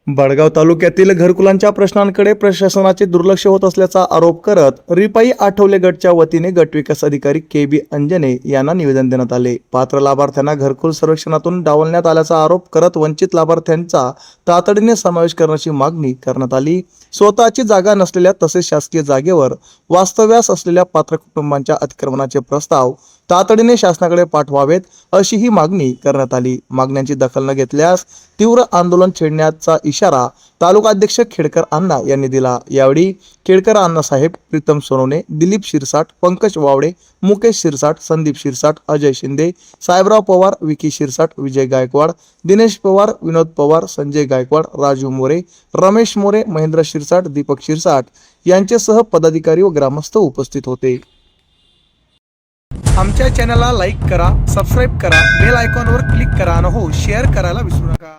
बडगाव तालुक्यातील घरकुलांच्या प्रश्नांकडे प्रशासनाचे दुर्लक्ष होत असल्याचा आरोप करत रिपाई आठवले गटच्या वतीने गटविकास अधिकारी के.बी. अंजने यांना निवेदन देण्यात आले। पात्र लाभार्थ्यांना घरकुल सर्वेक्षणातून डावलण्यात आल्याचा आरोप करत वंचित लाभार्थ्यांचा तातडीने समावेश करण्याची मागणी करण्यात आली। स्वतःची जागा नसलेल्या तसेच शासकीय जागेवर वास्तव्यास असलेल्या पात्र कुटुंबांच्या अतिक्रमणाचे प्रस्ताव तातडीने शासनाकडे पाठवावेत अशी ही मागणी करण्यात आली। मागण्यांची दखल न घेतल्यास तीव्र आंदोलन छेडण्याचा इशारा तालुका अध्यक्ष खेडकर अण्णा यांनी दिला। यावेळी खेडकर अण्णा साहेब, प्रीतम सोनवणे, दिलीप शिरसाट, पंकज वावडे, मुकेश शिरसाट, संदीप शिरसाट, अजय शिंदे, साहेबराव पवार, विकी शिरसाट, विजय गायकवाड, दिनेश पवार, विनोद पवार, संजय गायकवाड, राजू मोरे, रमेश मोरे, महेंद्र शिरसाट, दीपक शिरसाट यांच्यासह पदाधिकारी व ग्रामस्थ उपस्थित होते। आमच्या चॅनलला लाईक करा, सबस्क्राईब करा, बेल आयकॉनवर क्लिक करा आणि शेअर करायला विसरू नका।